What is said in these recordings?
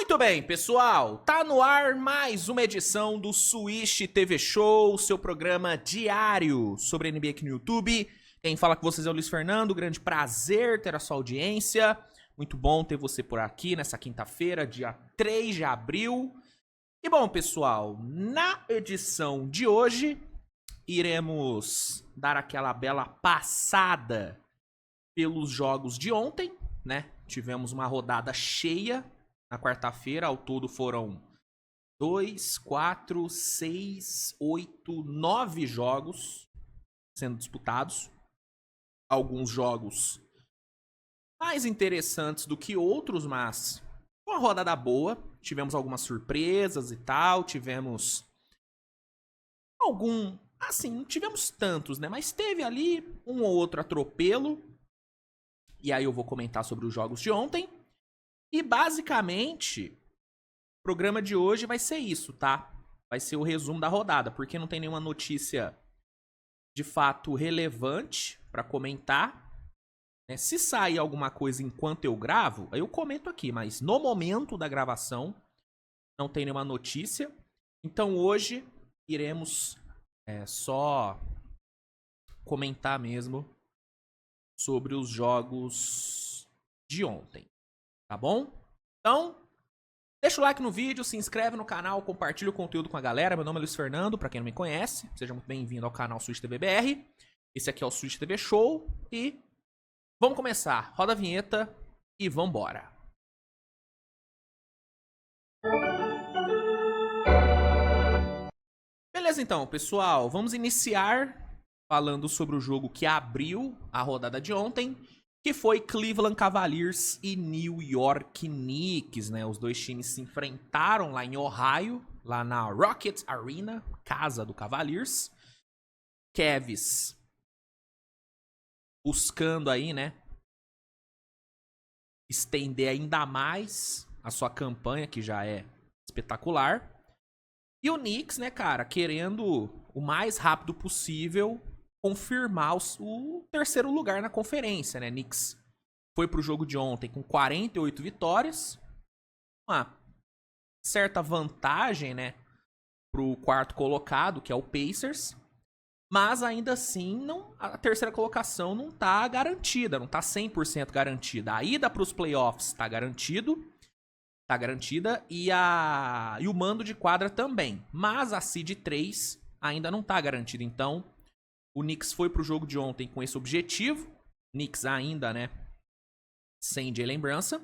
Muito bem, pessoal, tá no ar mais uma edição do Switch TV Show, seu programa diário sobre NBA aqui no YouTube. Quem fala com vocês é o Luiz Fernando, grande prazer ter a sua audiência. Muito bom ter você por aqui nessa quinta-feira, dia 3 de abril. E bom, pessoal, na edição de hoje, iremos dar aquela bela passada pelos jogos de ontem, né? Tivemos uma rodada cheia na quarta-feira, ao todo foram 2, 4, 6, 8, 9 jogos sendo disputados. Alguns jogos mais interessantes do que outros, mas uma rodada boa. Tivemos algumas surpresas e tal, tivemos não tivemos tantos, né? Mas teve ali um ou outro atropelo. E aí eu vou comentar sobre os jogos de ontem. E basicamente, o programa de hoje vai ser isso, tá? Vai ser o resumo da rodada, porque não tem nenhuma notícia de fato relevante pra comentar. Né? Se sair alguma coisa enquanto eu gravo, aí eu comento aqui, mas no momento da gravação não tem nenhuma notícia. Então hoje iremos só comentar mesmo sobre os jogos de ontem, tá bom? Então, deixa o like no vídeo, se inscreve no canal, compartilha o conteúdo com a galera. Meu nome é Luiz Fernando, pra quem não me conhece, seja muito bem-vindo ao canal Switch TV BR. Esse aqui é o Switch TV Show e vamos começar. Roda a vinheta e vambora. Beleza então, pessoal, vamos iniciar falando sobre o jogo que abriu a rodada de ontem, que foi Cleveland Cavaliers e New York Knicks, né? Os dois times se enfrentaram lá em Ohio, lá na Rocket Arena, casa do Cavaliers. Cavs buscando aí, né, estender ainda mais a sua campanha, que já é espetacular. E o Knicks, né, cara, querendo o mais rápido possível confirmar o terceiro lugar na conferência, né? Knicks foi pro jogo de ontem com 48 vitórias. Uma certa vantagem, né, pro quarto colocado, que é o Pacers. Mas ainda assim, a terceira colocação não tá garantida, não tá 100% garantida. A ida pros playoffs tá garantida e o mando de quadra também. Mas a seed 3 ainda não tá garantida, então o Knicks foi pro jogo de ontem com esse objetivo. Knicks ainda, né, sem Jalen Brunson.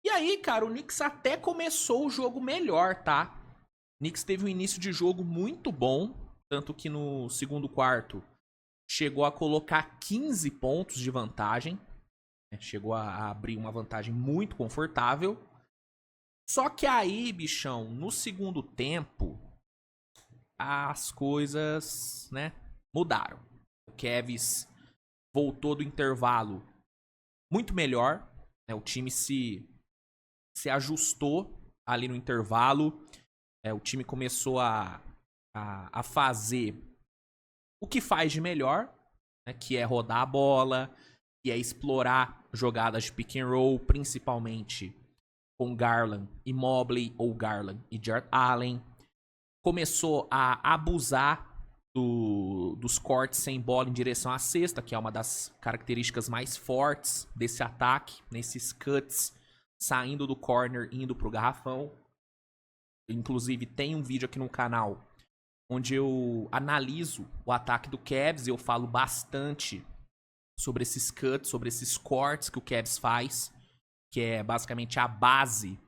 E aí, cara, o Knicks até começou o jogo melhor, tá? O Knicks teve um início de jogo muito bom, tanto que no segundo quarto chegou a colocar 15 pontos de vantagem. Chegou a abrir uma vantagem muito confortável. Só que aí, bichão, no segundo tempo, as coisas, né, mudaram. O Cavs voltou do intervalo muito melhor, né? O time se ajustou ali no intervalo. O time começou a fazer o que faz de melhor, né? Que é rodar a bola, que é explorar jogadas de pick and roll, principalmente com Garland e Mobley, ou Garland e Jarrett Allen. Começou a abusar dos cortes sem bola em direção à cesta, que é uma das características mais fortes desse ataque, nesses cuts saindo do corner e indo pro garrafão. Inclusive tem um vídeo aqui no canal onde eu analiso o ataque do Cavs e eu falo bastante sobre esses cuts, sobre esses cortes que o Cavs faz, que é basicamente a base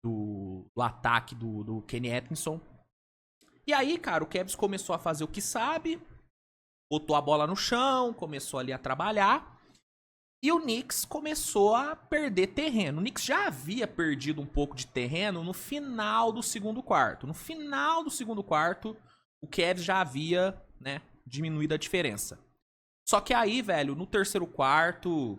do ataque do Kenny Atkinson. E aí, cara, o Cavs começou a fazer o que sabe, botou a bola no chão, começou ali a trabalhar, e o Knicks começou a perder terreno. O Knicks já havia perdido um pouco de terreno no final do segundo quarto. No final do segundo quarto, o Cavs já havia, né, diminuído a diferença. Só que aí, velho, no terceiro quarto, o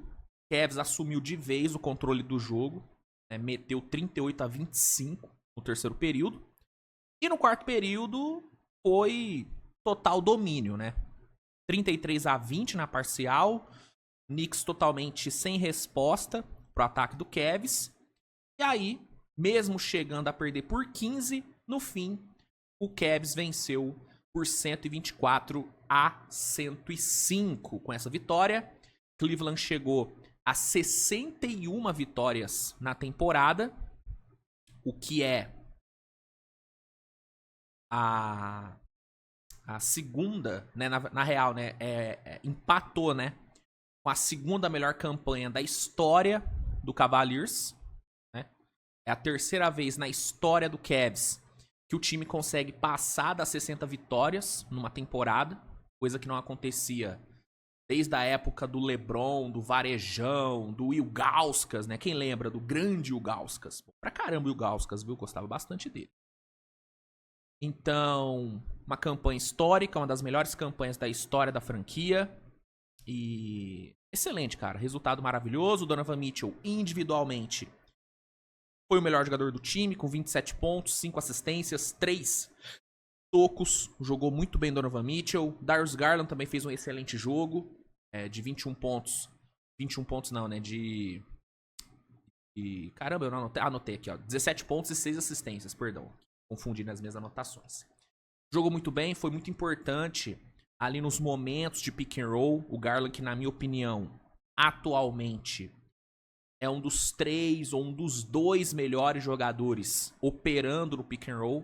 Cavs assumiu de vez o controle do jogo, né, meteu 38-25 no terceiro período. E no quarto período foi total domínio, né? 33-20 na parcial. Knicks totalmente sem resposta pro ataque do Cavs. E aí Mesmo chegando a perder por 15, no fim, o Cavs venceu por 124-105. Com essa vitória, Cleveland chegou a 61 vitórias na temporada, o que é a segunda, né, na real, né, empatou, né, com a segunda melhor campanha da história do Cavaliers, né? É a terceira vez na história do Cavs que o time consegue passar das 60 vitórias numa temporada, coisa que não acontecia desde a época do LeBron, do Varejão, do Ilgauskas, né? Quem lembra do grande Ilgauskas? Pra caramba o Ilgauskas, viu? Gostava bastante dele. Então, uma campanha histórica, uma das melhores campanhas da história da franquia. E excelente, cara. Resultado maravilhoso. O Donovan Mitchell, individualmente, foi o melhor jogador do time, com 27 pontos, 5 assistências, 3 tocos. Jogou muito bem o Donovan Mitchell. Darius Garland também fez um excelente jogo, de 21 pontos. 21 pontos não, né? Caramba, eu não anotei aqui, ó. 17 pontos e 6 assistências, perdão. Confundi nas minhas anotações. Jogou muito bem, foi muito importante ali nos momentos de pick and roll. O Garland, que na minha opinião, atualmente é um dos 3 ou um dos 2 melhores jogadores operando no pick and roll.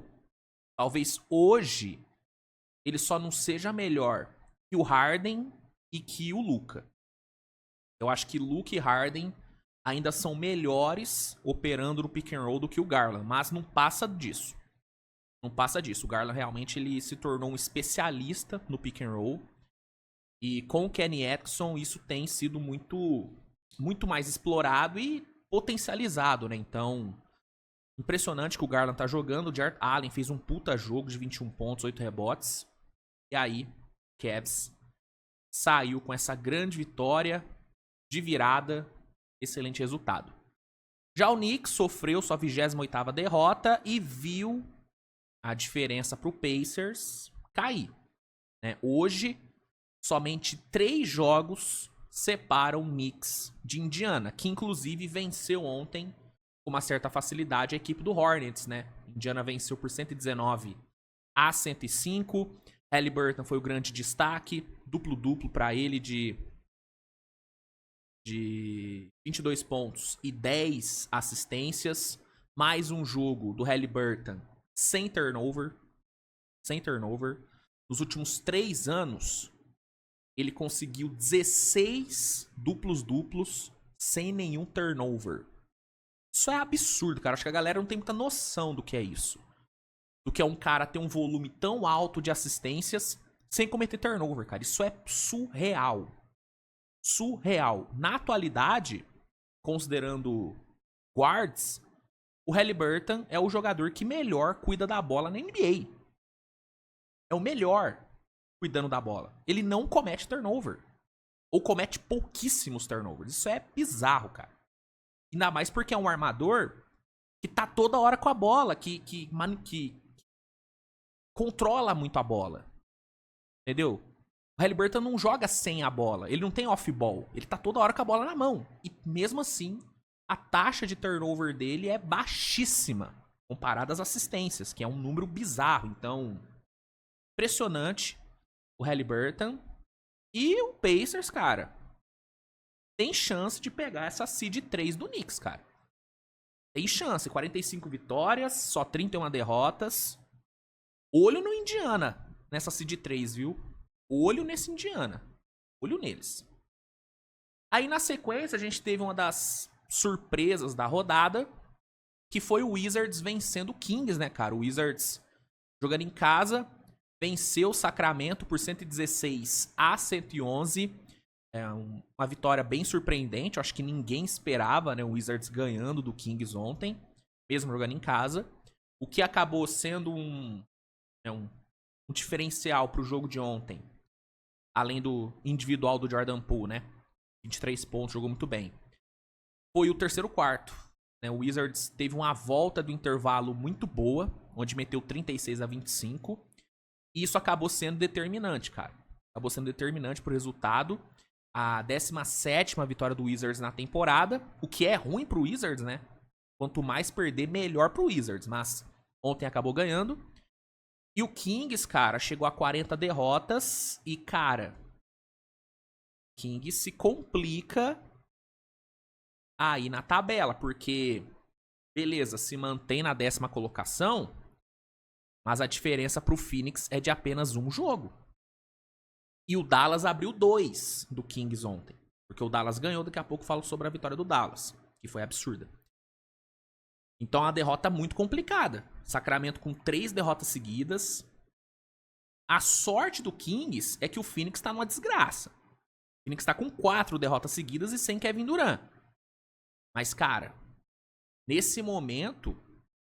Talvez hoje ele só não seja melhor que o Harden e que o Luka. Eu acho que Luka e Harden ainda são melhores operando no pick and roll do que o Garland, mas não passa disso. Não passa disso. O Garland realmente ele se tornou um especialista no pick and roll. E com o Kenny Atkinson isso tem sido muito mais explorado e potencializado, né? Então, impressionante que o Garland tá jogando. O Jarrett Allen fez um puta jogo de 21 pontos, 8 rebotes. E aí, Cavs saiu com essa grande vitória de virada. Excelente resultado. Já o Knicks sofreu sua 28ª derrota e viu a diferença pro Pacers cair, né? Hoje, somente 3 jogos separam o Knicks de Indiana, que inclusive venceu ontem com uma certa facilidade a equipe do Hornets, né? Indiana venceu por 119-105. Haliburton foi o grande destaque, duplo-duplo para ele de 22 pontos e 10 assistências. Mais um jogo do Haliburton sem turnover. Nos últimos 3 anos, ele conseguiu 16 duplos-duplos sem nenhum turnover. Isso é absurdo, cara. Acho que a galera não tem muita noção do que é isso. Do que é um cara ter um volume tão alto de assistências sem cometer turnover, cara. Isso é surreal. Surreal. Na atualidade, considerando guards, o Haliburton é o jogador que melhor cuida da bola na NBA. É o melhor cuidando da bola. Ele não comete turnover. Ou comete pouquíssimos turnovers. Isso é bizarro, cara. Ainda mais porque é um armador que tá toda hora com a bola, que controla muito a bola. Entendeu? O Haliburton não joga sem a bola. Ele não tem off-ball. Ele tá toda hora com a bola na mão. E mesmo assim, a taxa de turnover dele é baixíssima comparada às assistências, que é um número bizarro. Então, impressionante o Haliburton. E o Pacers, cara, tem chance de pegar essa seed 3 do Knicks, cara. Tem chance. 45 vitórias, só 31 derrotas. Olho no Indiana nessa seed 3, viu? Olho nesse Indiana. Olho neles. Aí na sequência a gente teve uma das surpresas da rodada, que foi o Wizards vencendo o Kings, né, cara? O Wizards jogando em casa, venceu o Sacramento por 116-111. É uma vitória bem surpreendente. Eu acho que ninguém esperava, né, o Wizards ganhando do Kings ontem, mesmo jogando em casa. O que acabou sendo um diferencial pro jogo de ontem, além do individual do Jordan Poole, né? 23 pontos, jogou muito bem. Foi o terceiro quarto, né? O Wizards teve uma volta do intervalo muito boa, onde meteu 36-25. E isso acabou sendo determinante, cara. Acabou sendo determinante pro resultado. A 17ª vitória do Wizards na temporada, o que é ruim pro Wizards, né? Quanto mais perder, melhor pro Wizards. Mas ontem acabou ganhando. E o Kings, cara, chegou a 40 derrotas. E, cara, Kings se complica aí na tabela. Porque, beleza, se mantém na 10ª colocação. Mas a diferença pro Phoenix é de apenas um jogo. E o Dallas abriu 2 do Kings ontem. Porque o Dallas ganhou, daqui a pouco eu falo sobre a vitória do Dallas. Que foi absurda. Então é uma derrota muito complicada. Sacramento com 3 derrotas seguidas. A sorte do Kings é que o Phoenix tá numa desgraça. O Phoenix tá com 4 derrotas seguidas e sem Kevin Durant. Mas, cara, nesse momento,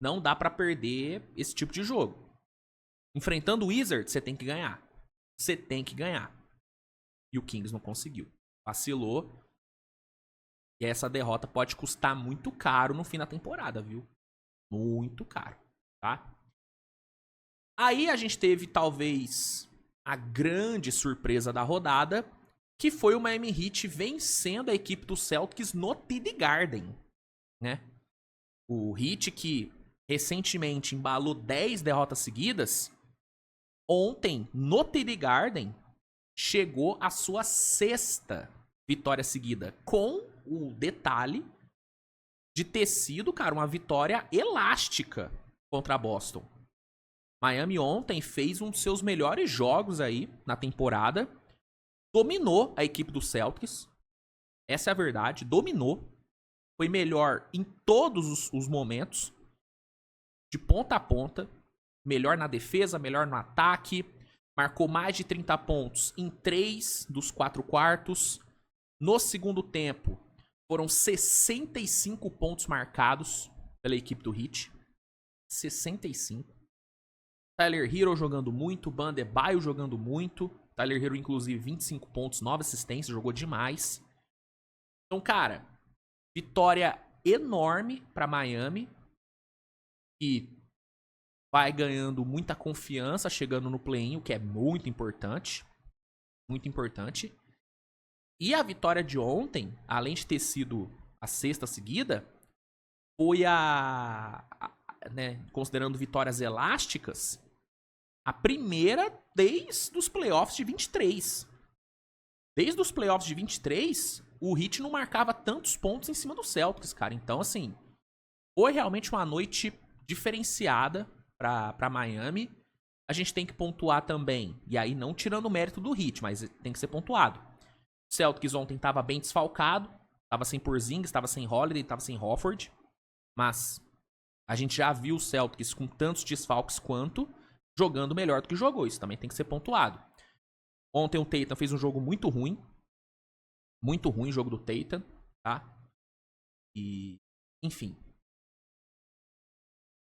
não dá pra perder esse tipo de jogo. Enfrentando o Wizards, você tem que ganhar. Você tem que ganhar. E o Kings não conseguiu. Vacilou. E essa derrota pode custar muito caro no fim da temporada, viu? Muito caro, tá? Aí a gente teve, talvez, a grande surpresa da rodada, que foi o Miami Heat vencendo a equipe do Celtics no TD Garden, né? O Heat, que recentemente embalou 10 derrotas seguidas, ontem, no TD Garden, chegou a sua 6ª vitória seguida, com o detalhe de ter sido, cara, uma vitória elástica contra a Boston. Miami ontem fez um dos seus melhores jogos aí na temporada, dominou a equipe do Celtics, essa é a verdade, dominou, foi melhor em todos os momentos, de ponta a ponta, melhor na defesa, melhor no ataque, marcou mais de 30 pontos em 3 dos 4 quartos. No segundo tempo, foram 65 pontos marcados pela equipe do Heat. 65. Tyler Hero jogando muito, Bam Adebayo jogando muito. Tyler Hero, inclusive, 25 pontos, 9 assistências, jogou demais. Então, cara, vitória enorme para Miami. E vai ganhando muita confiança, chegando no play-in, o que é muito importante. Muito importante. E a vitória de ontem, além de ter sido a 6ª seguida, foi né, considerando vitórias elásticas, a primeira desde os playoffs de 23. Desde os playoffs de 23, o Heat não marcava tantos pontos em cima do Celtics, cara. Então, assim, foi realmente uma noite diferenciada pra Miami. A gente tem que pontuar também, e aí não tirando o mérito do Heat, mas tem que ser pontuado. O Celtics ontem estava bem desfalcado, estava sem Porzingis, estava sem Holiday, estava sem Horford, mas a gente já viu o Celtics com tantos desfalques quanto jogando melhor do que jogou, isso também tem que ser pontuado. Ontem o Tatum fez um jogo muito ruim o jogo do Tatum, tá? E, enfim,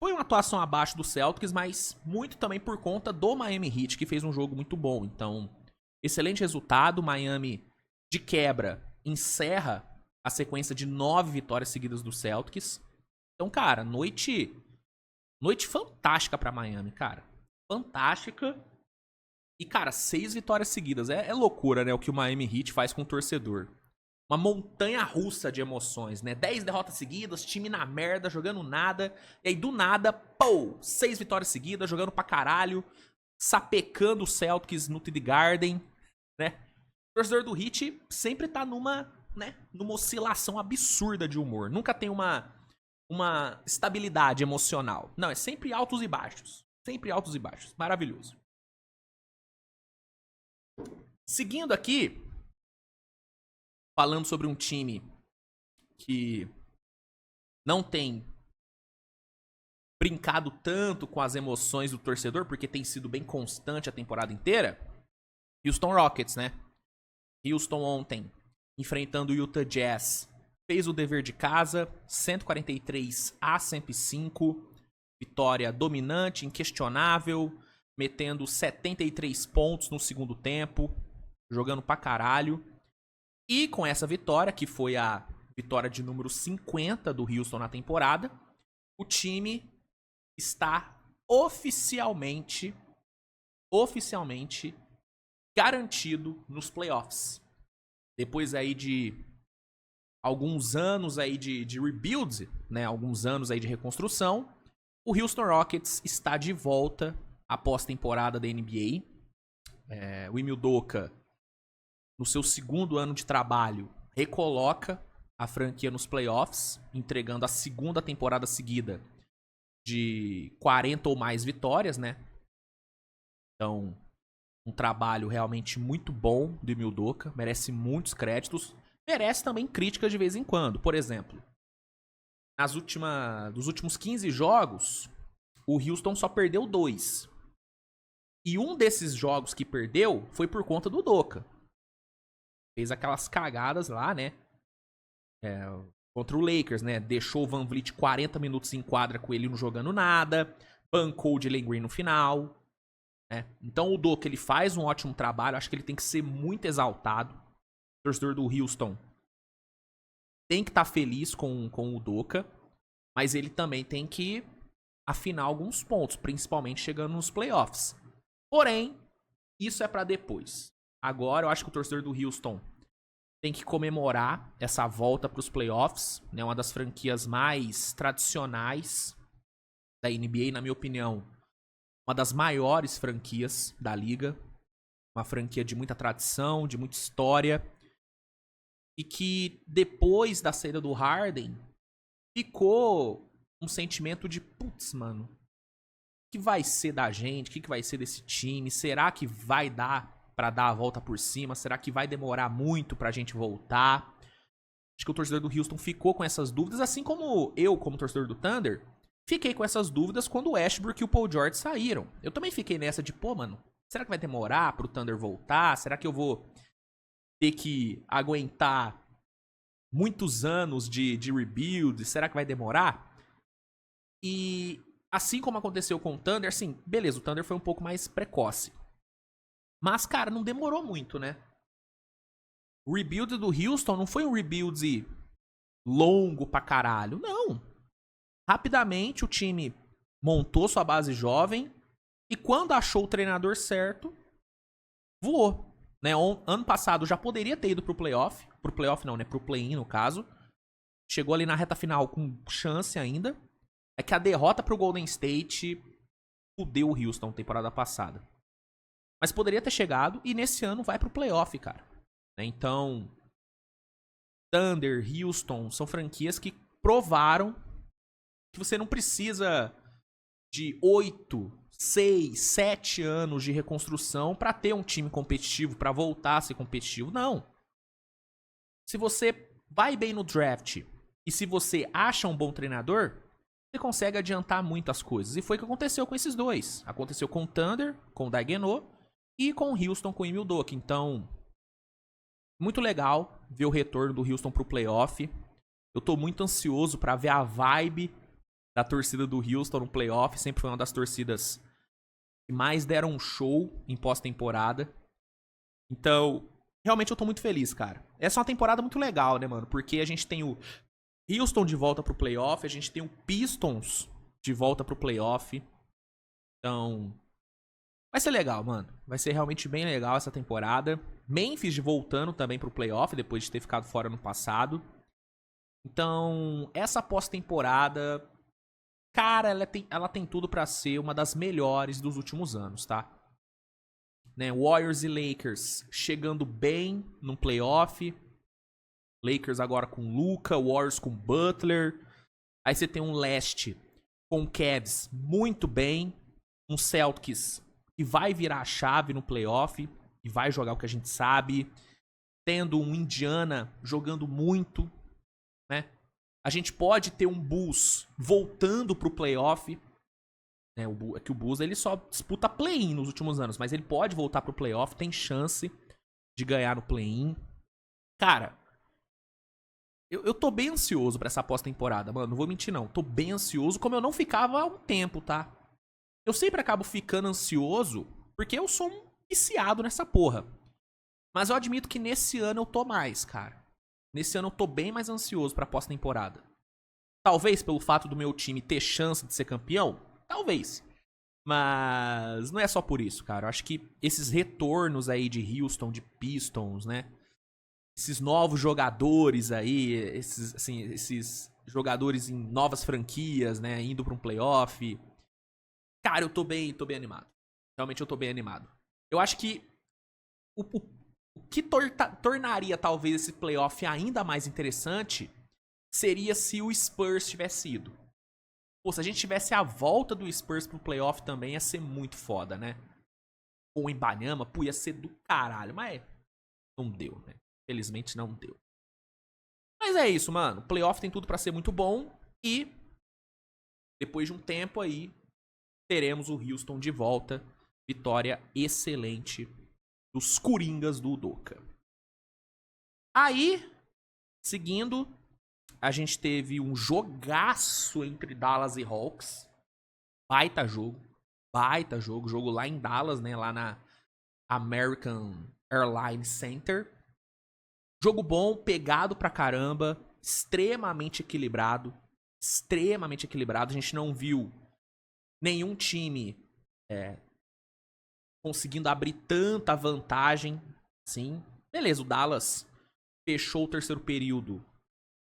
foi uma atuação abaixo do Celtics, mas muito também por conta do Miami Heat, que fez um jogo muito bom. Então, excelente resultado, Miami de quebra, encerra a sequência de 9 vitórias seguidas do Celtics. Então, cara, noite fantástica pra Miami, cara. Fantástica. E, cara, 6 vitórias seguidas. É loucura, né, o que o Miami Heat faz com o torcedor. Uma montanha russa de emoções, né? 10 derrotas seguidas, time na merda, jogando nada. E aí, do nada, pô, 6 vitórias seguidas, jogando pra caralho. Sapecando o Celtics no TD Garden, né? O torcedor do Heat sempre tá numa oscilação absurda de humor. Nunca tem uma estabilidade emocional. Não, é sempre altos e baixos. Sempre altos e baixos. Maravilhoso. Seguindo aqui, falando sobre um time que não tem brincado tanto com as emoções do torcedor, porque tem sido bem constante a temporada inteira, Houston Rockets, né? Houston ontem, enfrentando o Utah Jazz, fez o dever de casa, 143-105, vitória dominante, inquestionável, metendo 73 pontos no segundo tempo, jogando pra caralho. E com essa vitória, que foi a vitória de número 50 do Houston na temporada, o time está oficialmente garantido nos playoffs. Depois aí de alguns anos aí de rebuild, né? Alguns anos aí de reconstrução, o Houston Rockets está de volta à pós-temporada da NBA. O Ime Udoka, no seu segundo ano de trabalho, recoloca a franquia nos playoffs, entregando a segunda temporada seguida de 40 ou mais vitórias, né? Então, um trabalho realmente muito bom do Ime Udoka, merece muitos créditos, merece também críticas de vez em quando. Por exemplo, dos últimos 15 jogos, o Houston só perdeu 2. E um desses jogos que perdeu foi por conta do Udoka. Fez aquelas cagadas lá, né? Contra o Lakers, né? Deixou o VanVleet 40 minutos em quadra com ele não jogando nada. Bancou o Jalen Green no final. Né? Então o Udoka, ele faz um ótimo trabalho. Acho que ele tem que ser muito exaltado. O torcedor do Houston tem que estar feliz com o Udoka. Mas ele também tem que afinar alguns pontos. Principalmente chegando nos playoffs. Porém, isso é pra depois. Agora eu acho que o torcedor do Houston tem que comemorar essa volta para os playoffs, né? Uma das franquias mais tradicionais da NBA, na minha opinião, uma das maiores franquias da liga, uma franquia de muita tradição, de muita história, e que depois da saída do Harden ficou um sentimento de putz, mano, o que vai ser da gente? O que vai ser desse time? Será que vai dar pra dar a volta por cima? Será que vai demorar muito pra gente voltar? Acho que o torcedor do Houston ficou com essas dúvidas, assim como eu, como torcedor do Thunder, fiquei com essas dúvidas quando o Westbrook e o Paul George saíram. Eu também fiquei nessa de, pô, mano, será que vai demorar pro Thunder voltar? Será que eu vou ter que aguentar muitos anos de rebuild? Será que vai demorar? E assim como aconteceu com o Thunder, assim, beleza, o Thunder foi um pouco mais precoce. Mas, cara, não demorou muito, né? O rebuild do Houston não foi um rebuild longo pra caralho. Não. Rapidamente o time montou sua base jovem e quando achou o treinador certo, voou. Né? Ano passado já poderia ter ido pro playoff. Pro playoff não, né? Pro play-in, no caso. Chegou ali na reta final com chance ainda. É que a derrota pro Golden State fudeu o Houston temporada passada. Mas poderia ter chegado e nesse ano vai pro playoff, cara. Então, Thunder, Houston são franquias que provaram que você não precisa de 8, 6, 7 anos de reconstrução pra ter um time competitivo, pra voltar a ser competitivo. Não. Se você vai bem no draft e se você acha um bom treinador, você consegue adiantar muitas coisas. E foi o que aconteceu com esses dois. Aconteceu com o Thunder, com o Daigneault, e com o Houston, com o Ime Udoka. Então, muito legal ver o retorno do Houston pro playoff. Eu tô muito ansioso pra ver a vibe da torcida do Houston no playoff. Sempre foi uma das torcidas que mais deram um show em pós-temporada. Então, realmente eu tô muito feliz, cara. Essa é uma temporada muito legal, né, mano? Porque a gente tem o Houston de volta pro playoff, a gente tem o Pistons de volta pro playoff. Então, vai ser legal, mano. Vai ser realmente bem legal essa temporada. Memphis voltando também pro playoff, depois de ter ficado fora no passado. Então, essa pós-temporada, cara, ela tem tudo pra ser uma das melhores dos últimos anos, tá? Né, Warriors e Lakers chegando bem no playoff. Lakers agora com Luka, Warriors com Butler. Aí você tem um leste com Cavs muito bem. Um Celtics que vai virar a chave no playoff e vai jogar o que a gente sabe. Tendo um Indiana jogando muito, né? A gente pode ter um Bulls voltando pro playoff. Né? É que o Bulls ele só disputa play-in nos últimos anos, mas ele pode voltar pro playoff, tem chance de ganhar no play-in. Cara, eu tô bem ansioso pra essa pós-temporada, mano. Não vou mentir, não. Tô bem ansioso, como eu não ficava há um tempo, tá? Eu sempre acabo ficando ansioso porque eu sou um viciado nessa porra. Mas eu admito que nesse ano eu tô mais, cara. Nesse ano eu tô bem mais ansioso pra pós-temporada. Talvez pelo fato do meu time ter chance de ser campeão. Talvez. Mas não é só por isso, cara. Eu acho que esses retornos aí de Houston, de Pistons, né? esses novos jogadores aí, esses jogadores em novas franquias, né, indo pra um playoff. Cara, eu tô bem animado. Realmente eu tô bem animado. Eu acho que o que tornaria talvez esse playoff ainda mais interessante seria se o Spurs tivesse ido. Pô, se a gente tivesse a volta do Spurs pro playoff também, ia ser muito foda, né? Com o Embanyama, pô, ia ser do caralho. Mas não deu, né? Felizmente não deu. Mas é isso, mano. O playoff tem tudo pra ser muito bom. E depois de um tempo aí, teremos o Houston de volta. Vitória excelente dos Coringas do Udoka. Aí, seguindo, a gente teve um jogaço entre Dallas e Hawks. Baita jogo. Baita jogo. Jogo lá em Dallas, né? Lá na American Airlines Center. Jogo bom, pegado pra caramba. Extremamente equilibrado. Extremamente equilibrado. A gente não viu nenhum time conseguindo abrir tanta vantagem. Sim. Beleza, o Dallas fechou o terceiro período,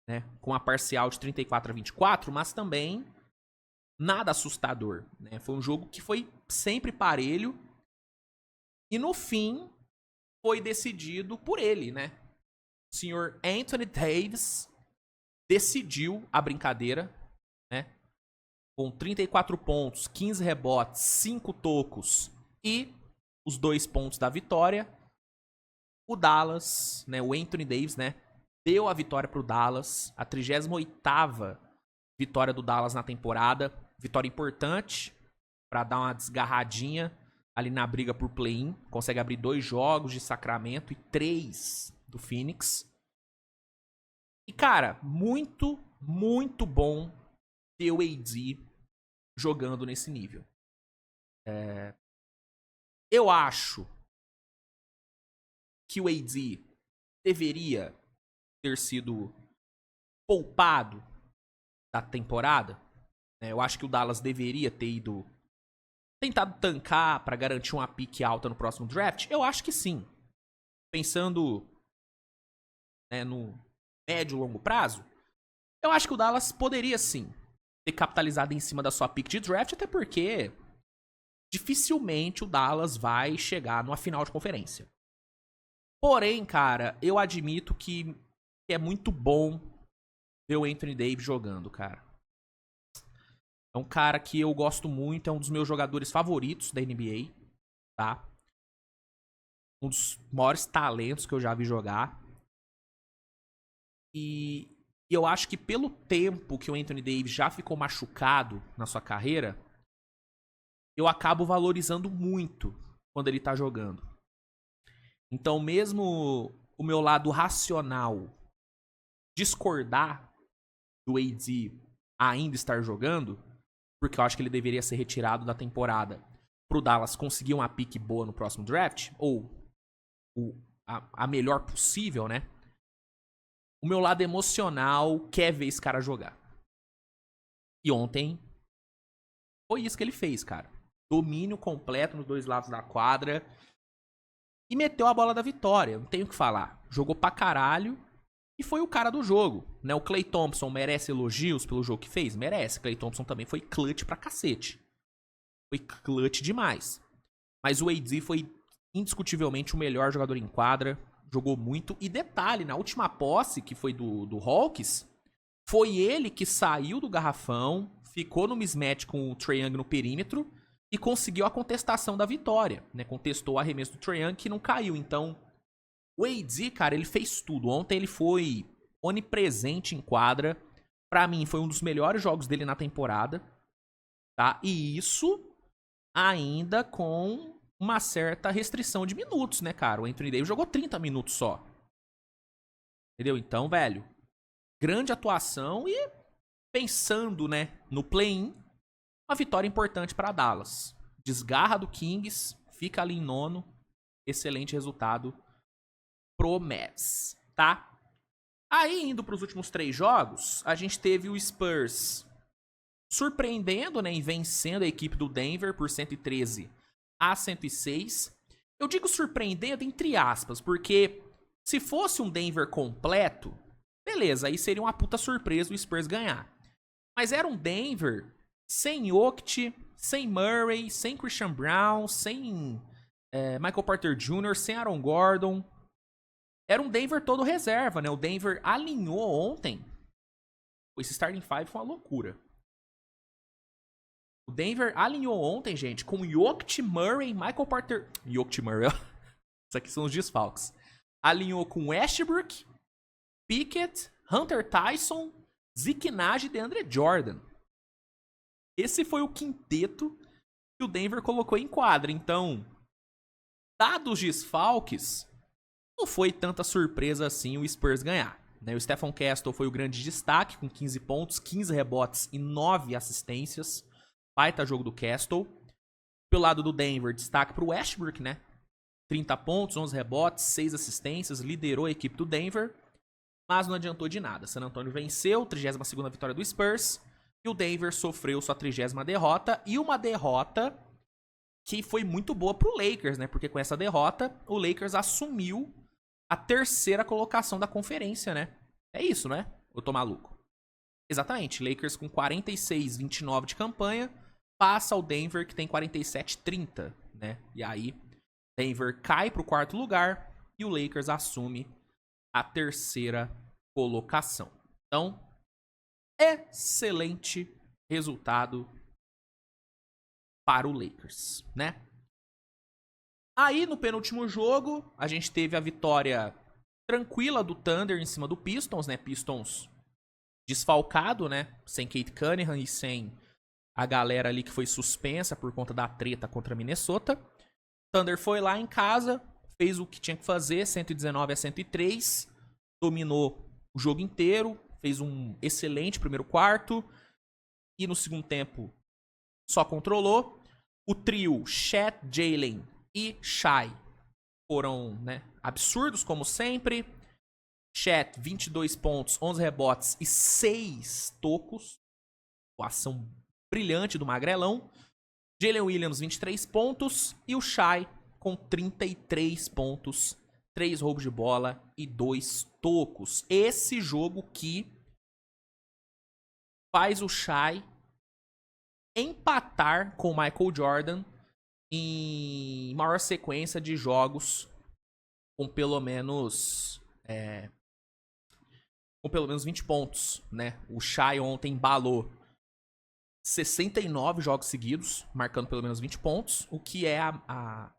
né, com a parcial de 34-24, mas também nada assustador, né? Foi um jogo que foi sempre parelho e no fim foi decidido por ele, né? O senhor Anthony Davis decidiu a brincadeira, né? Com 34 pontos, 15 rebotes, 5 tocos e os 2 pontos da vitória. O Dallas, né, o Anthony Davis, né, deu a vitória pro Dallas, a 38ª vitória do Dallas na temporada. Vitória importante para dar uma desgarradinha ali na briga por play-in. Consegue abrir 2 jogos de Sacramento e 3 do Phoenix. E, cara, muito, muito bom ter o AD jogando nesse nível. Eu acho que o AD deveria ter sido poupado da temporada. Eu acho que o Dallas deveria ter ido tentado tancar para garantir uma pique alta no próximo draft. Eu acho que sim. Pensando, né, no médio e longo prazo, eu acho que o Dallas poderia sim ter capitalizado em cima da sua pick de draft, até porque dificilmente o Dallas vai chegar numa final de conferência. Porém, cara, eu admito que é muito bom ver o Anthony Davis jogando, cara. É um cara que eu gosto muito, é um dos meus jogadores favoritos da NBA, tá? Um dos maiores talentos que eu já vi jogar. E eu acho que pelo tempo que o Anthony Davis já ficou machucado na sua carreira, eu acabo valorizando muito quando ele tá jogando. Então, mesmo o meu lado racional discordar do AD ainda estar jogando, porque eu acho que ele deveria ser retirado da temporada pro Dallas conseguir uma pique boa no próximo draft, ou a melhor possível, né? O meu lado emocional quer ver esse cara jogar. E ontem foi isso que ele fez, cara. Domínio completo nos 2 lados da quadra. E meteu a bola da vitória, não tenho o que falar. Jogou pra caralho e foi o cara do jogo, né? O Klay Thompson merece elogios pelo jogo que fez? Merece. Klay Thompson também foi clutch pra cacete. Foi clutch demais. Mas o AD foi indiscutivelmente o melhor jogador em quadra. Jogou muito. E detalhe, na última posse, que foi do Hawks, foi ele que saiu do garrafão, ficou no mismatch com o Trae Young no perímetro e conseguiu a contestação da vitória, né? Contestou o arremesso do Trae Young que não caiu. Então, o AD, cara, ele fez tudo. Ontem ele foi onipresente em quadra. Pra mim, foi um dos melhores jogos dele na temporada, tá? E isso ainda com uma certa restrição de minutos, né, cara? O Anthony Davis jogou 30 minutos só. Entendeu? Então, velho, grande atuação e pensando, né, no play-in, uma vitória importante para Dallas. Desgarra do Kings, fica ali em 9º. Excelente resultado pro Mavs, tá? Aí, indo pros últimos 3 jogos, a gente teve o Spurs surpreendendo, né, e vencendo a equipe do Denver por 113-106. Eu digo surpreendendo entre aspas, porque Se fosse um Denver completo, beleza, aí seria uma puta surpresa o Spurs ganhar. Mas era um Denver sem Jokic, sem Murray, sem Christian Brown, sem Michael Porter Jr., sem Aaron Gordon. Era um Denver todo reserva, né? O Denver alinhou ontem. Esse starting five foi uma loucura. O Denver alinhou ontem, gente, com Jokic, Murray, Michael Porter... Jokic, Murray. Isso aqui são os desfalques. Alinhou com Westbrook, Pickett, Hunter Tyson, Zeke Nnaji e DeAndre Jordan. Esse foi o quinteto que o Denver colocou em quadra. Então, dados os desfalques, não foi tanta surpresa assim o Spurs ganhar. O Stephen Castle foi o grande destaque, com 15 pontos, 15 rebotes e 9 assistências. Baita jogo do Castle. Pelo lado do Denver, destaque pro Westbrook, né? 30 pontos, 11 rebotes, 6 assistências, liderou a equipe do Denver. Mas não adiantou de nada. San Antonio venceu, 32ª vitória do Spurs. E o Denver sofreu sua 30ª derrota. E uma derrota que foi muito boa pro Lakers, né? Porque com essa derrota, o Lakers assumiu a 3ª colocação da conferência, né? É isso, né? Eu tô maluco. Exatamente. Lakers com 46-29 de campanha. Passa o Denver, que tem 47-30, né? E aí, Denver cai pro 4º lugar. E o Lakers assume a 3ª colocação. Então, excelente resultado para o Lakers, né? Aí, no penúltimo jogo, a gente teve a vitória tranquila do Thunder em cima do Pistons, né? Pistons desfalcado, né? Sem Kate Cunningham e sem a galera ali que foi suspensa por conta da treta contra Minnesota. Thunder foi lá em casa, fez o que tinha que fazer, 119-103, dominou o jogo inteiro, fez um excelente primeiro quarto e no segundo tempo só controlou. O trio Chet, Jalen e Shai foram, né, absurdos como sempre. Chet, 22 pontos, 11 rebotes e 6 tocos. Ação brilhante do magrelão. Jalen Williams, 23 pontos. E o Shai com 33 pontos, 3 roubos de bola e 2 tocos. Esse jogo que faz o Shai empatar com o Michael Jordan em maior sequência de jogos com pelo menos 20 pontos, né? O Shai ontem embalou 69 jogos seguidos, marcando pelo menos 20 pontos, o que é a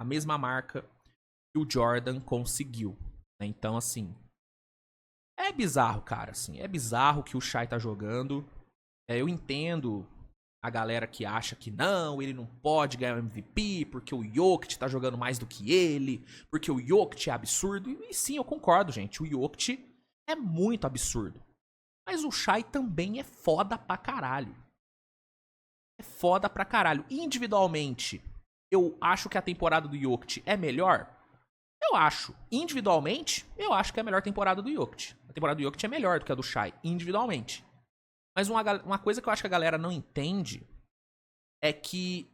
mesma marca que o Jordan conseguiu, né? Então, assim, é bizarro, cara, assim, é bizarro que o Shai tá jogando. Eu entendo a galera que acha que não, ele não pode ganhar o MVP porque o Jokic tá jogando mais do que ele, porque o Jokic é absurdo. E sim, eu concordo, gente, o Jokic é muito absurdo. Mas o Shai também é foda pra caralho. É foda pra caralho. Individualmente, eu acho que a temporada do Jokic é melhor? Eu acho. Individualmente, eu acho que é a melhor temporada do Jokic. A temporada do Jokic é melhor do que a do Shai, individualmente. Mas uma coisa que eu acho que a galera não entende é que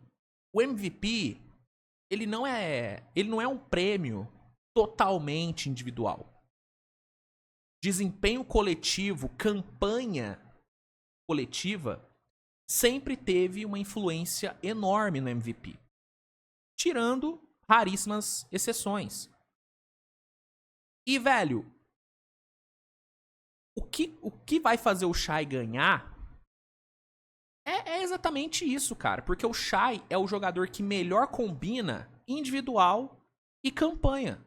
o MVP, ele não é um prêmio totalmente individual. Desempenho coletivo, campanha coletiva, sempre teve uma influência enorme no MVP. Tirando raríssimas exceções. E, velho, o que vai fazer o Shai ganhar é exatamente isso, cara. Porque o Shai é o jogador que melhor combina individual e campanha.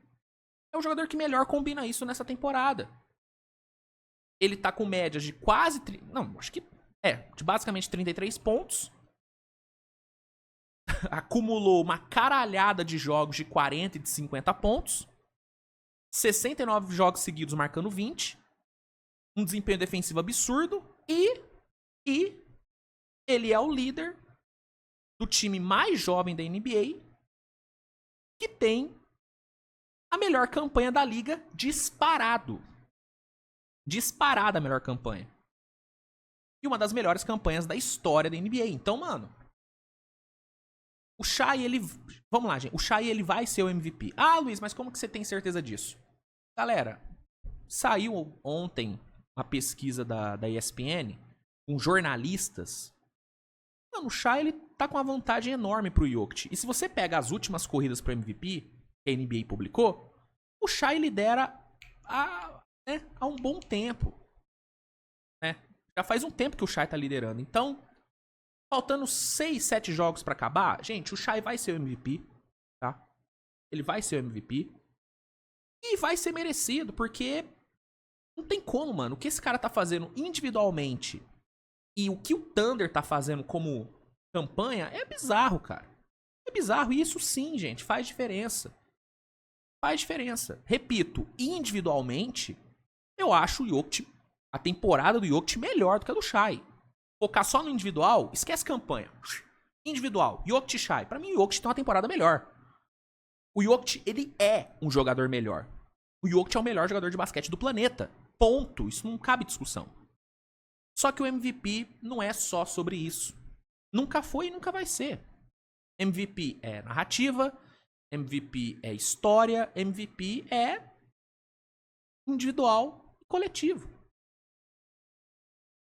É o jogador que melhor combina isso nessa temporada. Ele tá com médias de quase... Não, acho que... de basicamente 33 pontos. Acumulou uma caralhada de jogos de 40 e de 50 pontos. 69 jogos seguidos marcando 20. Um desempenho defensivo absurdo. E ele é o líder do time mais jovem da NBA que tem a melhor campanha da liga disparado. Disparada a melhor campanha. E uma das melhores campanhas da história da NBA. Então, mano, O Shai, ele... Vamos lá, gente. O Shai, ele vai ser o MVP. Ah, Luiz, mas como que você tem certeza disso? Galera, saiu ontem uma pesquisa da ESPN com jornalistas. Mano, o Shai, ele tá com uma vantagem enorme pro Jokic. E se você pega as últimas corridas pro MVP, que a NBA publicou, o Shai lidera há um bom tempo. Né? Já faz um tempo que o Shai tá liderando. Então, faltando 6, 7 jogos pra acabar, gente, o Shai vai ser o MVP, tá? Ele vai ser o MVP. E vai ser merecido, porque não tem como, mano. O que esse cara tá fazendo individualmente e o que o Thunder tá fazendo como campanha é bizarro, cara. É bizarro. E isso sim, gente, faz diferença. Faz diferença. Repito, individualmente, eu acho o Jokic, a temporada do Jokic melhor do que a do Shai. Focar só no individual, esquece campanha. Individual, Jokic e Shai. Pra mim, o Jokic tem uma temporada melhor. O Jokic, ele é um jogador melhor. O Jokic é o melhor jogador de basquete do planeta. Ponto. Isso não cabe discussão. Só que o MVP não é só sobre isso. Nunca foi e nunca vai ser. MVP é narrativa, MVP é história, MVP é individual e coletivo.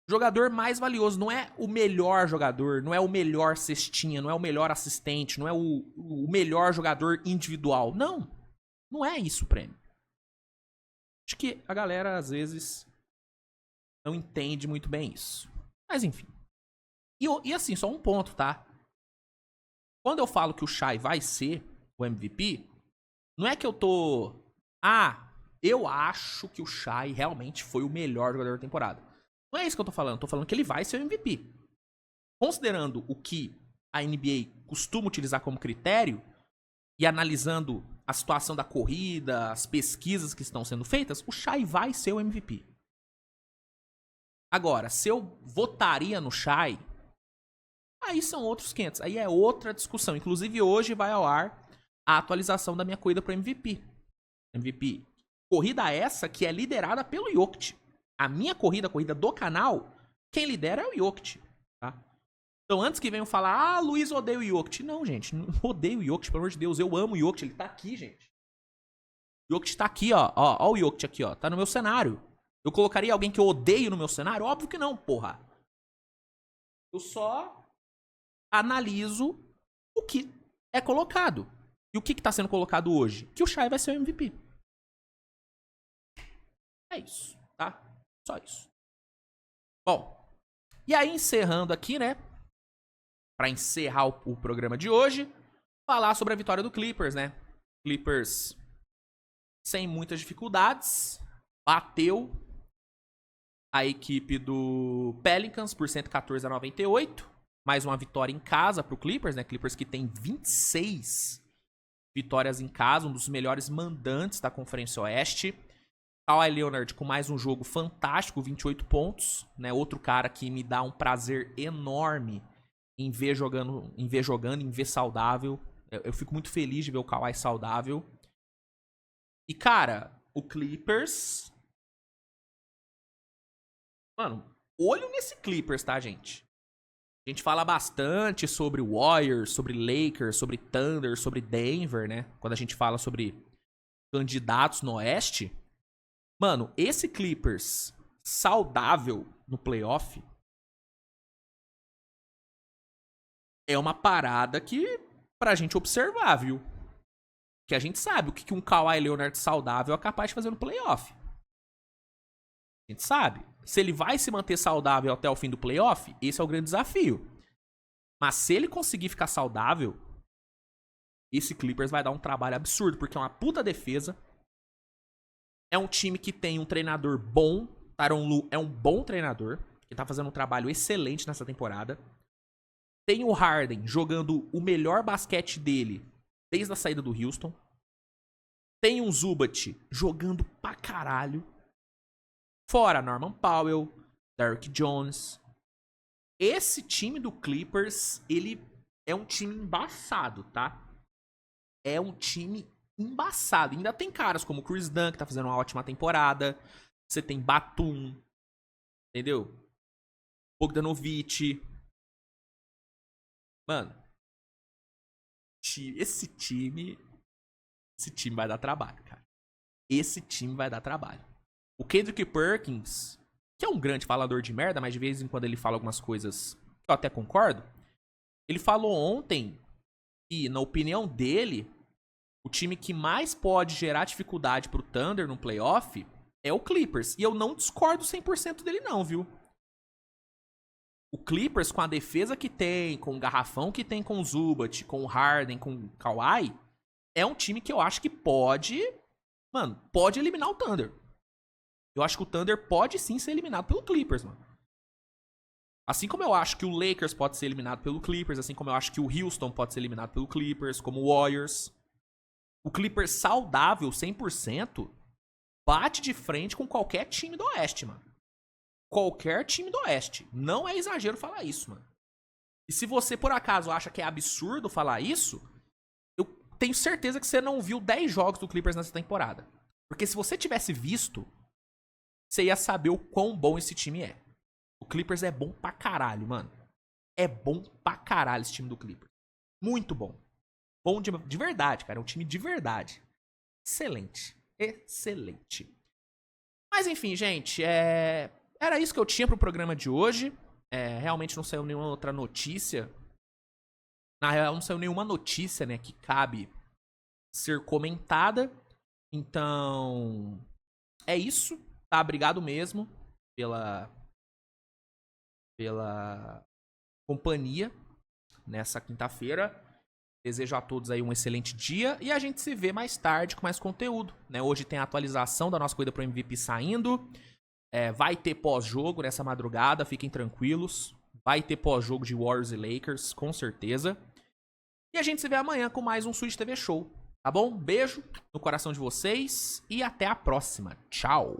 Jogador mais valioso não é o melhor jogador, não é o melhor cestinha, não é o melhor assistente, não é o melhor jogador individual. Não. Não é isso o prêmio. Acho que a galera, às vezes, não entende muito bem isso. Mas, enfim. E assim, só um ponto, tá? Quando eu falo que o Shai vai ser o MVP, não é que eu tô... eu acho que o Shai realmente foi o melhor jogador da temporada. Não é isso que eu tô falando. Eu tô falando que ele vai ser o MVP. Considerando o que a NBA costuma utilizar como critério e analisando a situação da corrida, as pesquisas que estão sendo feitas, o Shai vai ser o MVP. Agora, se eu votaria no Shai, aí são outros 500. Aí é outra discussão. Inclusive, hoje vai ao ar a atualização da minha corrida pro MVP. MVP. Corrida essa que é liderada pelo Jokic. A minha corrida, a corrida do canal, quem lidera é o Jokic. Tá? Então, antes que venham falar, Luiz, odeia o Jokic. Não, gente, não odeio o Jokic, pelo amor de Deus. Eu amo o Jokic, ele tá aqui, gente. O Jokic tá aqui, ó. Ó o Jokic aqui, ó. Tá no meu cenário. Eu colocaria alguém que eu odeio no meu cenário? Óbvio que não, porra. Eu só analiso o que é colocado. E o que tá sendo colocado hoje? Que o Shai vai ser o MVP. É isso, tá? Só isso. Bom, e aí encerrando aqui, né? Pra encerrar o programa de hoje, falar sobre a vitória do Clippers, né? Clippers sem muitas dificuldades, bateu a equipe do Pelicans por 114-98. Mais uma vitória em casa pro Clippers, né? Clippers que tem 26 vitórias em casa, um dos melhores mandantes da Conferência Oeste. Kawhi Leonard com mais um jogo fantástico, 28 pontos, né? Outro cara que me dá um prazer enorme em ver jogando, em ver saudável. Eu fico muito feliz de ver o Kawhi saudável. E, cara, o Clippers... Mano, olho nesse Clippers, tá, gente? A gente fala bastante sobre Warriors, sobre Lakers, sobre Thunder, sobre Denver, né? Quando a gente fala sobre candidatos no Oeste. Mano, esse Clippers saudável no playoff é uma parada que pra gente observar, viu? Que a gente sabe o que um Kawhi Leonard saudável é capaz de fazer no playoff. A gente sabe. Se ele vai se manter saudável até o fim do playoff, esse é o grande desafio. Mas se ele conseguir ficar saudável, esse Clippers vai dar um trabalho absurdo, porque é uma puta defesa. É um time que tem um treinador bom. Tyronn Lue é um bom treinador, que tá fazendo um trabalho excelente nessa temporada. Tem o Harden jogando o melhor basquete dele desde a saída do Houston. Tem um Zubat jogando pra caralho. Fora Norman Powell, Derrick Jones. Esse time do Clippers, ele é um time embaçado, tá? É um time embaçado. Ainda tem caras como o Chris Dunn, que tá fazendo uma ótima temporada. Você tem Batum, entendeu? Bogdanovic. Mano, Esse time vai dar trabalho, cara. Esse time vai dar trabalho. O Kendrick Perkins, que é um grande falador de merda, mas de vez em quando ele fala algumas coisas que eu até concordo. Ele falou ontem que, na opinião dele, o time que mais pode gerar dificuldade pro Thunder no playoff é o Clippers. E eu não discordo 100% dele não, viu? O Clippers, com a defesa que tem, com o garrafão que tem com o Zubat, com o Harden, com o Kawhi, é um time que eu acho que pode... Mano, pode eliminar o Thunder. Eu acho que o Thunder pode sim ser eliminado pelo Clippers, mano. Assim como eu acho que o Lakers pode ser eliminado pelo Clippers, assim como eu acho que o Houston pode ser eliminado pelo Clippers, como o Warriors. O Clippers saudável, 100%, bate de frente com qualquer time do Oeste, mano. Qualquer time do Oeste. Não é exagero falar isso, mano. E se você, por acaso, acha que é absurdo falar isso, eu tenho certeza que você não viu 10 jogos do Clippers nessa temporada. Porque se você tivesse visto, você ia saber o quão bom esse time é. O Clippers é bom pra caralho, mano. É bom pra caralho esse time do Clippers. Muito bom. Bom de verdade, cara. É um time de verdade. Excelente. Excelente. Mas enfim, gente. Era isso que eu tinha pro programa de hoje. Realmente não saiu nenhuma outra notícia. Na real, não saiu nenhuma notícia, né, que cabe ser comentada. Então, é isso. Tá? Obrigado mesmo pela companhia nessa quinta-feira. Desejo a todos aí um excelente dia e a gente se vê mais tarde com mais conteúdo, né? Hoje tem a atualização da nossa corrida pro MVP saindo. Vai ter pós-jogo nessa madrugada, fiquem tranquilos. Vai ter pós-jogo de Warriors e Lakers, com certeza. E a gente se vê amanhã com mais um Switch TV Show, tá bom? Beijo no coração de vocês e até a próxima. Tchau!